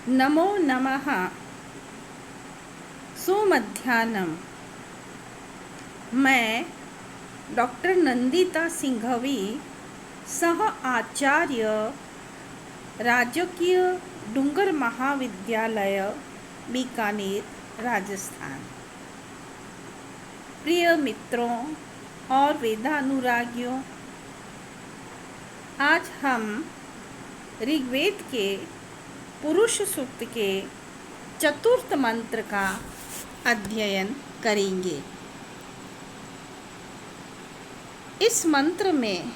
नमो नमः। सुमध्याह्नं। मैं डॉक्टर नंदिता सिंघवी, सह आचार्य, राजकीय डूंगर महाविद्यालय, बीकानेर, राजस्थान। प्रिय मित्रों और वेदानुरागियों, आज हम ऋग्वेद के पुरुष सूक्त के चतुर्थ मंत्र का अध्ययन करेंगे। इस मंत्र में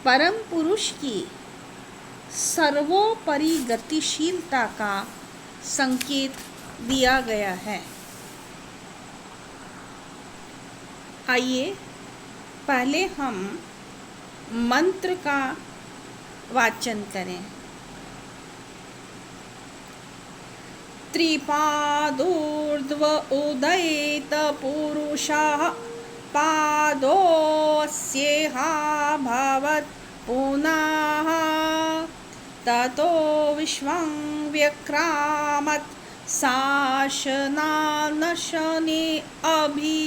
परम पुरुष की सर्वोपरि गतिशीलता का संकेत दिया गया है। आइए पहले हम मंत्र का वाचन करें। त्रिपादोर्ध्व उदयेत पुरुषः पादोऽस्येहा भवत् पुनः ततो विश्वं व्यक्रामत् शासनानशने अभि।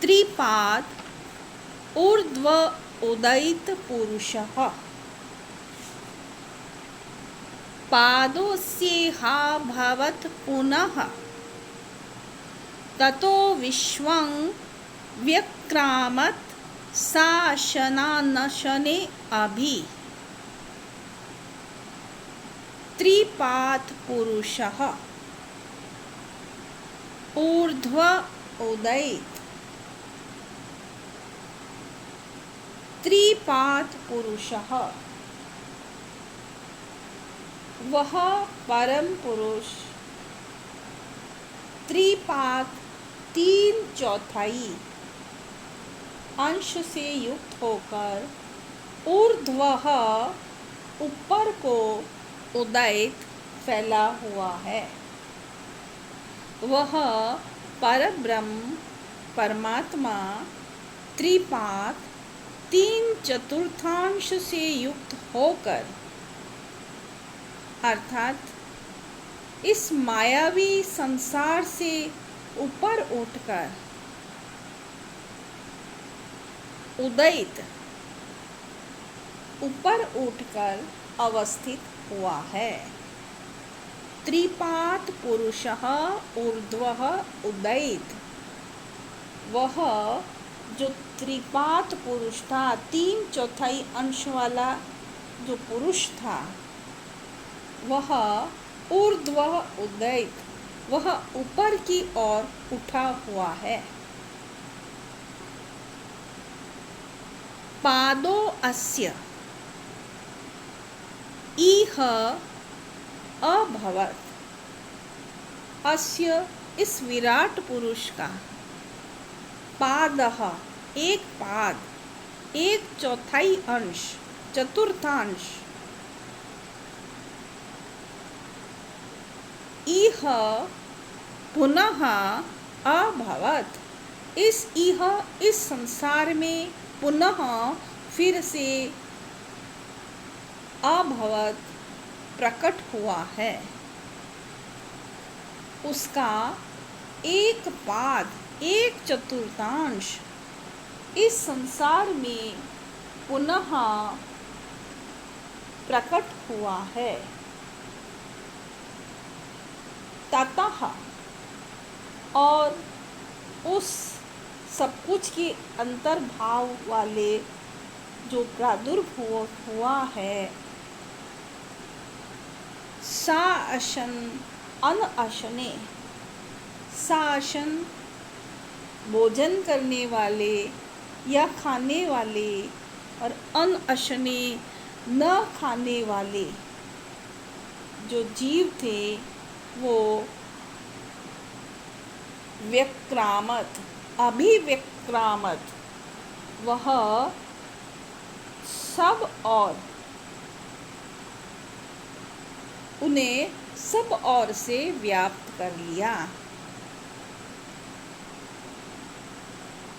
त्रिपाद ऊर्ध्व उदयित पुरुषः पादोऽस्येहा भवत् पुनः ततो विश्वं व्यक्रामत् शासनानशने अभि। त्रिपाद पुरुषः ऊर्ध्व उदयित। त्रिपाद पुरुषः वह परम पुरुष त्रिपाद 3/4 अंश से युक्त होकर ऊर्ध्वः ऊपर को उदयित फैला हुआ है। वह परब्रह्म परमात्मा त्रिपाद 3/4 से युक्त होकर अर्थात इस मायावी संसार से ऊपर उठकर उदयित ऊपर उठकर अवस्थित हुआ है। त्रिपाद पुरुषः ऊर्ध्वः उदयित। वह जो त्रिपाद पुरुष था, 3/4 अंश वाला जो पुरुष था, वह ऊर्ध्व उदयित, वह ऊपर की ओर उठा हुआ है। पादो अस्य इह अभवत्। अस्य इस विराट पुरुष का पादः एक पाद 1/4 अंश चतुर्थांश इह पुनः अभवत्। इस संसार में पुनः फिर से अभवत् प्रकट हुआ है। उसका एक पाद 1/4 इस संसार में पुनः प्रकट हुआ है। ततः और उस सब कुछ के अंतर्भाव वाले जो प्रादुर्भाव हुआ है, शासन अनशने, शासन भोजन करने वाले या खाने वाले, और अनशने न खाने वाले जो जीव थे, वो व्यक्रामत अभिव्यक्रामत, वह सब और उन्हें सब ओर से व्याप्त कर लिया।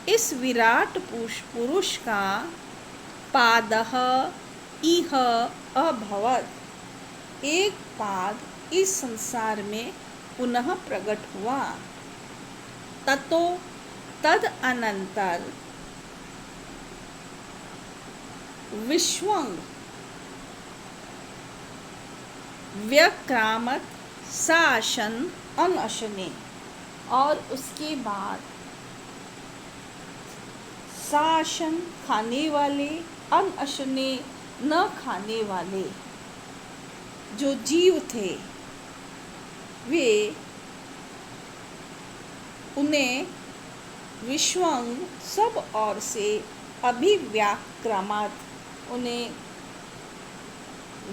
इस विराट पुरुष का पादः इह अभवत्। एक पाद इस संसार में पुनः प्रकट हुआ। ततो तद अनंतर विश्वं व्यक्रामत साशन अनशने, और उसके बाद साशन खाने वाले, अनशने न खाने वाले जो जीव थे वे उन्हें विश्वं सब ओर से अभिव्याक्रामत उन्हें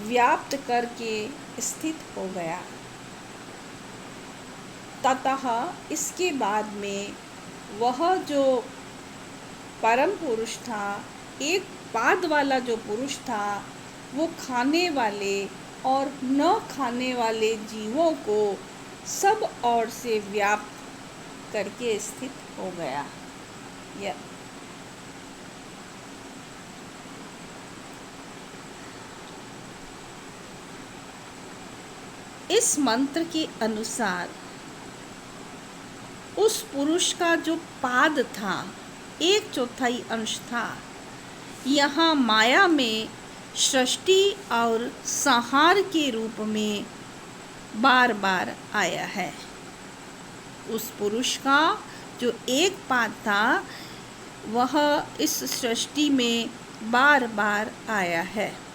व्याप्त करके स्थित हो गया। ततः इसके बाद में वह जो परम पुरुष था, एक पाद वाला जो पुरुष था, वो खाने वाले और न खाने वाले जीवों को सब ओर से व्याप्त करके स्थित हो गया। इस मंत्र के अनुसार उस पुरुष का जो पाद था, 1/4 अंश था, यहाँ माया में सृष्टि और संहार के रूप में बार बार आया है। उस पुरुष का जो एक पाद था वह इस सृष्टि में बार बार आया है।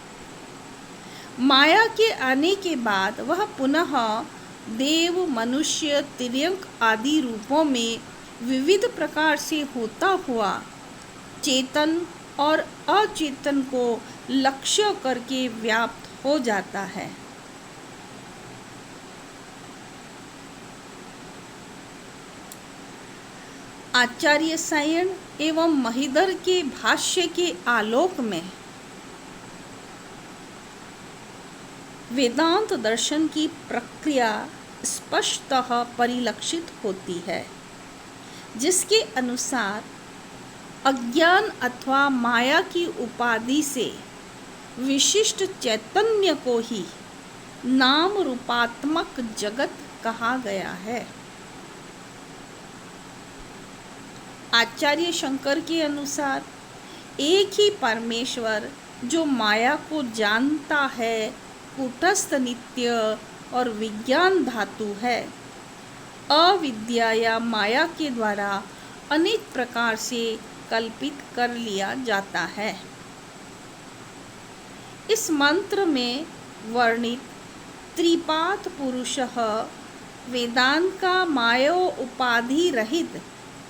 माया के आने के बाद वह पुनः देव, मनुष्य, तिर्यक आदि रूपों में विविध प्रकार से होता हुआ चेतन और अचेतन को लक्ष्य करके व्याप्त हो जाता है। आचार्य सायण एवं महिधर के भाष्य के आलोक में वेदांत दर्शन की प्रक्रिया स्पष्टतः परिलक्षित होती है, जिसके अनुसार अज्ञान अथवा माया की उपाधि से विशिष्ट चैतन्य को ही नाम रूपात्मक जगत कहा गया है। आचार्य शंकर के अनुसार एक ही परमेश्वर जो माया को जानता है, कूटस्थ नित्य और विज्ञान धातु है, अविद्या या माया के द्वारा अनेक प्रकार से कल्पित कर लिया जाता है। इस मंत्र में वर्णित त्रिपाद पुरुषः वेदांत का मायो उपाधि रहित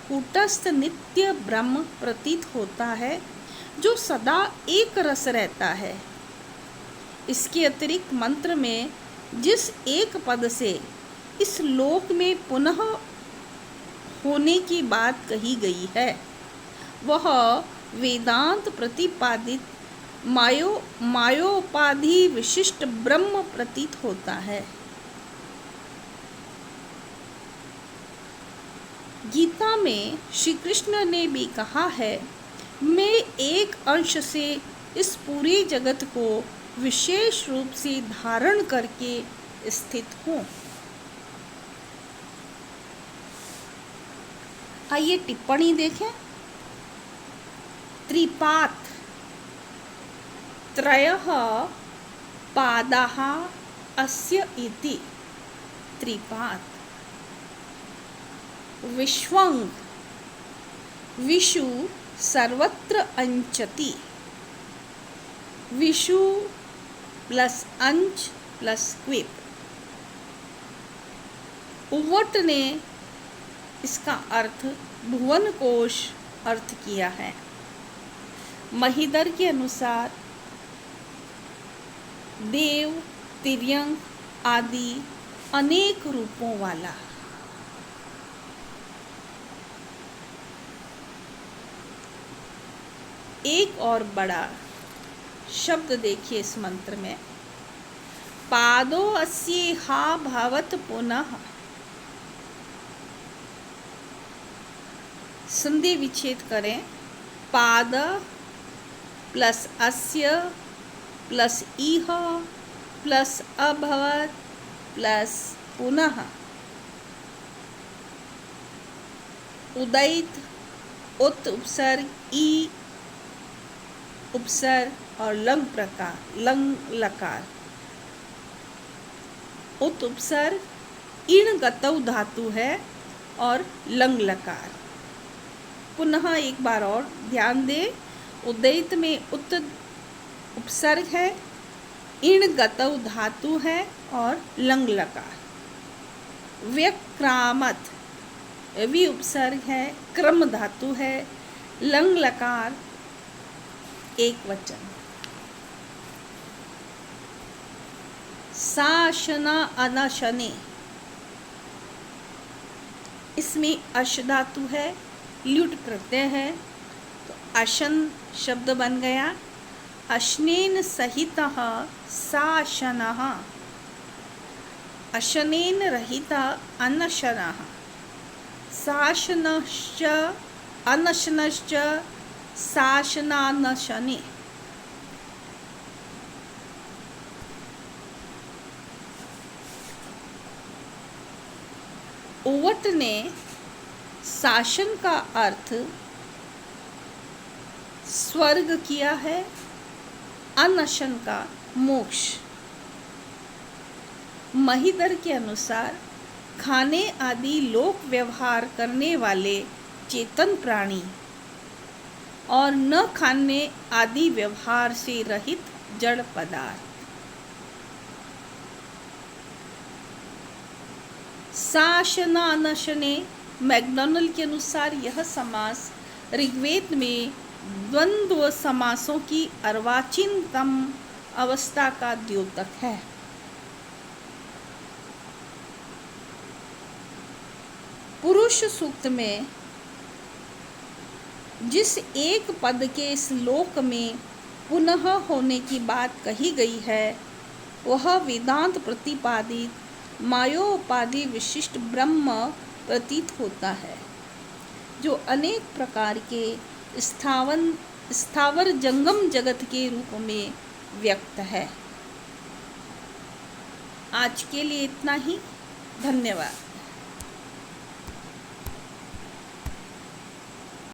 कूटस्थ नित्य ब्रह्म प्रतीत होता है, जो सदा एक रस रहता है। इसके अतिरिक्त मंत्र में जिस एक पद से इस लोक में पुनः होने की बात कही गई है, वह वेदांत प्रतिपादित मायोपाधि विशिष्ट ब्रह्म प्रतीत होता है। गीता में श्री कृष्ण ने भी कहा है, मैं एक अंश से इस पूरे जगत को विशेष रूप से धारण करके स्थित हूँ। आइए टिप्पणी देखें। त्रिपाद त्रयः पादाः अस्य इति। त्रिपाद विश्वं विषु सर्वत्र अंचति। विषु प्लस अंश प्लस क्विप। उव्वट ने इसका अर्थ भुवन कोश अर्थ किया है। महिधर के अनुसार देव, तिर्यक आदि अनेक रूपों वाला। एक और बड़ा शब्द देखिए इस मंत्र में, पादो अस्ये हा भवत पुनः। संधि विच्छेद करें, पाद प्लस अस्य प्लस इह प्लस अभवत् प्लस पुनः उदैत उत उपसर्ग ई उपसर्ग और लंग प्रकार लंग लकार। उत उपसर्ग इण गतौ धातु है और लंग लकार। पुनः एक बार और ध्यान दें, उदैत में उत उपसर्ग है, इण गतौ धातु है और लंग लकार। व्यक्रामत वि उपसर्ग है, क्रम धातु है, लंग लकार एक वचन। साशना अनशने, इसमें अश धातु है, ल्युट प्रत्यय है, तो अशन शब्द बन गया। अशनेन सहितः साशनः, अशनेन रहितः अनशनः, साशनश्च अनशनश्च साशनानशने। ओवट ने शासन का अर्थ स्वर्ग किया है, अनशन का मोक्ष। महिदर के अनुसार खाने आदि लोक व्यवहार करने वाले चेतन प्राणी और न खाने आदि व्यवहार से रहित जड़ पदार्थ। साशनानशने मैकडॉनल के अनुसार यह समास ऋग्वेद में द्वंद्व समासों की अर्वाचीनतम अवस्था का द्योतक है। पुरुष सूक्त में जिस एक पद के श्लोक में पुनः होने की बात कही गई है वह वेदांत प्रतिपादित मायोपाधि विशिष्ट ब्रह्म प्रतीत होता है, जो अनेक प्रकार के स्थावर जंगम जगत के रूप में व्यक्त है। आज के लिए इतना ही। धन्यवाद।